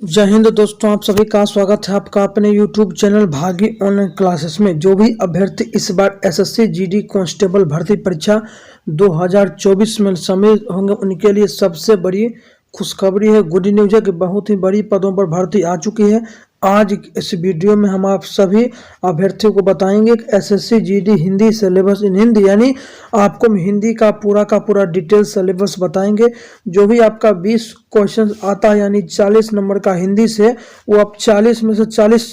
जय हिंद दोस्तों, आप सभी का स्वागत है आपका अपने YouTube चैनल भागी ऑनलाइन क्लासेस में। जो भी अभ्यर्थी इस बार एसएससी जीडी कांस्टेबल भर्ती परीक्षा 2024 में शामिल होंगे उनके लिए सबसे बड़ी खुशखबरी है, गुड न्यूज है कि बहुत ही बड़ी पदों पर भर्ती आ चुकी है। आज इस वीडियो में हम आप सभी अभ्यर्थियों को बताएंगे कि SSC GD Hindi syllabus in Hindi, यानी आपको हिंदी का पूरा डिटेल सिलेबस बताएंगे। जो भी आपका 20 क्वेश्चन आता है यानी 40 नंबर का हिंदी से, वो आप 40 में से 40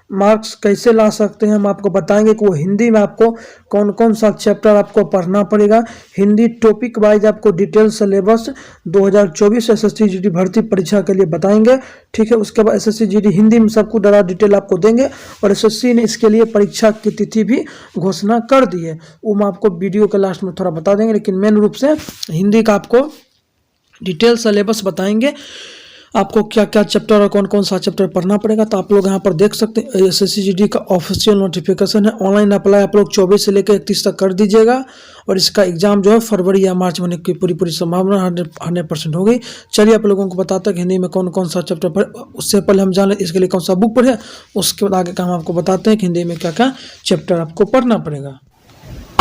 मार्क्स कैसे ला सकते हैं हम आपको बताएंगे कि वो हिंदी में आपको कौन कौन सा चैप्टर आपको पढ़ना पड़ेगा। हिंदी टॉपिक वाइज आपको डिटेल सिलेबस 2024 एसएससी जीडी भर्ती परीक्षा के लिए बताएंगे, ठीक है। उसके बाद एसएससी जीडी हिंदी में सब कुछ ज़्यादा डिटेल आपको देंगे और एसएससी ने इसके लिए परीक्षा की तिथि भी घोषणा कर दी है, वो हम आपको वीडियो के लास्ट में थोड़ा बता देंगे। लेकिन मेन रूप से हिंदी का आपको डिटेल सिलेबस बताएंगे, आपको क्या क्या चैप्टर और कौन कौन सा चैप्टर पढ़ना पड़ेगा। तो आप लोग यहाँ पर देख सकते हैं एसएससी जीडी का ऑफिशियल नोटिफिकेशन है। ऑनलाइन अप्लाई आप लोग 24 से लेकर 31 तक कर दीजिएगा और इसका एग्जाम जो है फरवरी या मार्च में होने की पूरी संभावना 100% होगी। चलिए आप लोगों को बताते हैं कि हिंदी में कौन कौन सा चैप्टर पढ़े। उससे पहले हम जान लें इसके लिए कौन सा बुक पढ़े, उसके बाद आगे का हम आपको बताते हैं कि हिंदी में क्या क्या चैप्टर आपको पढ़ना पड़ेगा।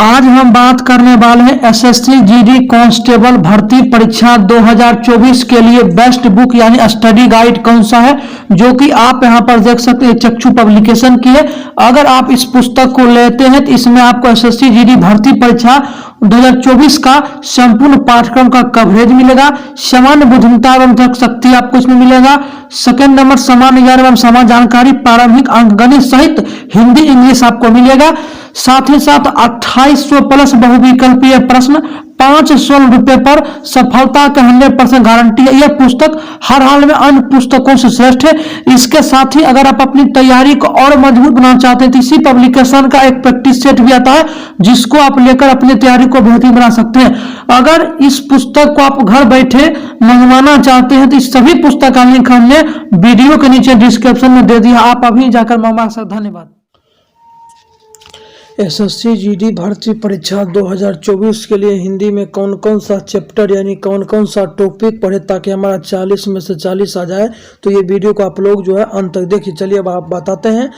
आज हम बात करने वाले हैं एसएससी जीडी कांस्टेबल भर्ती परीक्षा 2024 के लिए बेस्ट बुक यानी स्टडी गाइड कौन सा है, जो कि आप यहां पर देख सकते हैं चक्षु पब्लिकेशन की है। अगर आप इस पुस्तक को लेते हैं तो इसमें आपको एसएससी जीडी भर्ती परीक्षा 2024 का संपूर्ण पाठ्यक्रम का कवरेज मिलेगा। सामान्य बुद्धिमत्ता एवं तर्क शक्ति आपको इसमें मिलेगा। सेकेंड नंबर सामान्य ज्ञान एवं समाज जानकारी, प्रारंभिक अंकगणित सहित हिंदी इंग्लिश आपको मिलेगा। साथ ही साथ 2800 प्लस बहुविकल्पीय प्रश्न, 500 रुपए पर सफलता का 100% गारंटी है। यह पुस्तक हर हाल में अन्य पुस्तकों से श्रेष्ठ है। इसके साथ ही अगर आप अपनी तैयारी को और मजबूत बनाना चाहते हैं तो इसी पब्लिकेशन का एक प्रैक्टिस सेट भी आता है, जिसको आप लेकर अपनी तैयारी को बेहतर बना सकते हैं। अगर इस पुस्तक को आप घर बैठे मंगवाना चाहते हैं तो इस सभी पुस्तक का लिंक हमने वीडियो के नीचे डिस्क्रिप्शन में दे दिया, आप अभी जाकर मंगवा सकते। धन्यवाद। एसएससी जीडी भर्ती परीक्षा 2024 के लिए हिंदी में कौन कौन सा चैप्टर यानी कौन कौन सा टॉपिक पढ़े ताकि हमारा 40 में से 40 आ जाए, तो ये वीडियो को आप लोग जो है अंत तक देखिए। चलिए अब आप बताते हैं।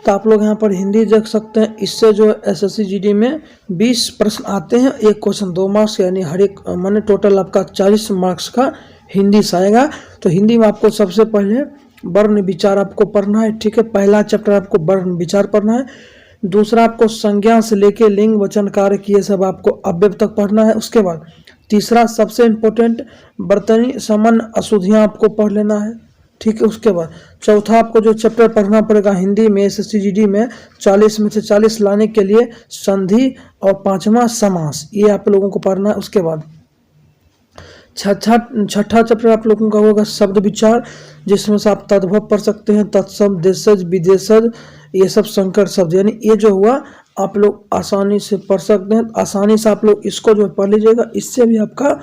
तो आप लोग यहाँ पर हिंदी देख सकते हैं। इससे जो एसएससी जीडी में 20 प्रश्न आते हैं, एक क्वेश्चन 2 मार्क्स यानी हर एक माने टोटल आपका 40 मार्क्स का हिंदी से आएगा। तो हिंदी में आपको सबसे पहले वर्ण विचार आपको पढ़ना है, ठीक है। पहला चैप्टर आपको वर्ण विचार पढ़ना है। दूसरा आपको संज्ञा से लेके लिंग वचन कारक ये सब आपको अव्यय तक पढ़ना है। उसके बाद तीसरा सबसे इम्पोर्टेंट वर्तनी सामान्य अशुद्धियाँ आपको पढ़ लेना है, ठीक है। उसके बाद चौथा आपको जो चैप्टर पढ़ना पड़ेगा हिंदी में एसएससी जीडी में 40 में से 40 लाने के लिए संधि और 5वां समास, ये आप लोगों को पढ़ना है। उसके बाद छठा चैप्टर आप लोगों का होगा शब्द विचार, जिसमें से आप तद्भव पढ़ सकते हैं, तत्सम, देशज, विदेशज, ये सब संकर शब्द, यानी ये जो हुआ आप लोग आसानी से पढ़ सकते हैं। आसानी से आप लोग इसको जो पढ़ लीजिएगा, इससे भी आपका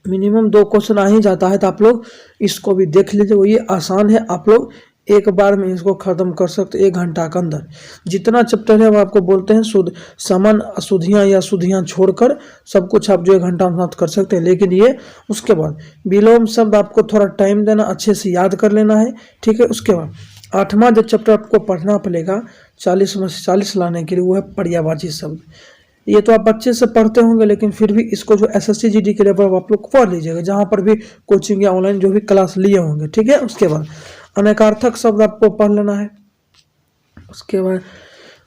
मिनिमम 2 क्वेश्चन आ ही जाता है। तो आप लोग इसको भी देख लीजिए, ये आसान है, आप लोग एक बार में इसको खत्म कर सकते 1 घंटा के अंदर। जितना चैप्टर है वो आपको बोलते हैं शुद्ध सामान्य अशुद्धियाँ या शुद्धियाँ छोड़कर सब कुछ आप जो 1 घंटा में कर सकते हैं। लेकिन ये उसके बाद विलोम शब्द आपको थोड़ा टाइम देना, अच्छे से याद कर लेना है, ठीक है। उसके बाद 8वां जो चैप्टर आपको पढ़ना पड़ेगा 40 में से 40 लाने के लिए, वो है पर्यायवाची शब्द। ये तो आप अच्छे से पढ़ते होंगे, लेकिन फिर भी इसको जो एसएससी जीडी के लेवल आप लोग पढ़ लीजिएगा, जहाँ पर भी कोचिंग या ऑनलाइन जो भी क्लास लिए होंगे, ठीक है। उसके बाद अनेकार्थक शब्द आपको पढ़ लेना है। उसके बाद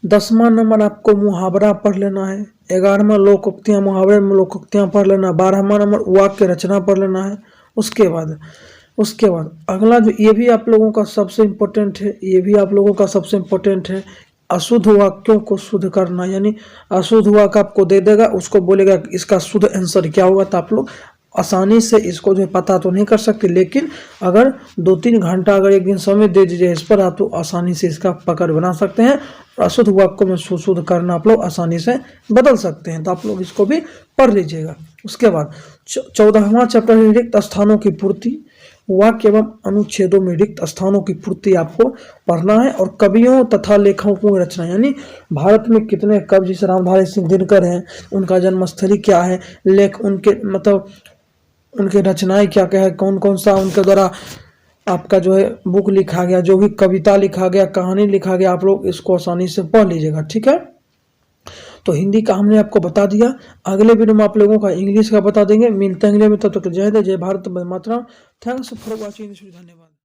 10वां नंबर आपको मुहावरा पढ़ लेना है। 11वां लोकोक्तियाँ, मुहावरे में लोकोक्तियाँ पढ़ लेना। 12वां नंबर वाक्य रचना पढ़ लेना है। उसके बाद अगला जो ये भी आप लोगों का सबसे इम्पोर्टेंट है, ये भी आप लोगों का सबसे इम्पोर्टेंट है, अशुद्ध वाक्यों को शुद्ध करना। यानी अशुद्ध वाक्य आपको दे देगा, उसको बोलेगा इसका शुद्ध आंसर क्या होगा। तो आप लोग आसानी से इसको जो पता तो नहीं कर सकते, लेकिन अगर 2-3 घंटा अगर एक दिन समय दे दीजिए इस पर, आप तो आसानी से इसका पकड़ बना सकते हैं। अशुद्ध वाक्यों में शुद्ध करना आप लोग आसानी से बदल सकते हैं। तो आप लोग इसको भी पढ़ लीजिएगा। उसके बाद 14वां चैप्टर है रिक्त स्थानों की पूर्ति। वाक्य एवं अनुच्छेदों में रिक्त स्थानों की पूर्ति आपको पढ़ना है। और कवियों तथा लेखकों की रचना, यानी भारत में कितने कवि जैसे रामधारी सिंह दिनकर हैं, उनका जन्मस्थली क्या है, लेख उनके मतलब उनके रचनाएं क्या क्या है, कौन कौन सा उनके द्वारा आपका जो है बुक लिखा गया, जो भी कविता लिखा गया, कहानी लिखा गया, आप लोग इसको आसानी से पढ़ लीजिएगा, ठीक है। तो हिंदी का हमने आपको बता दिया। अगले वीडियो में आप लोगों का इंग्लिश का बता देंगे। मिलते हैं अगले में, तब तक जय हिंद, जय भारत, वंदे मातरम। Thanks for watching this video. धन्यवाद।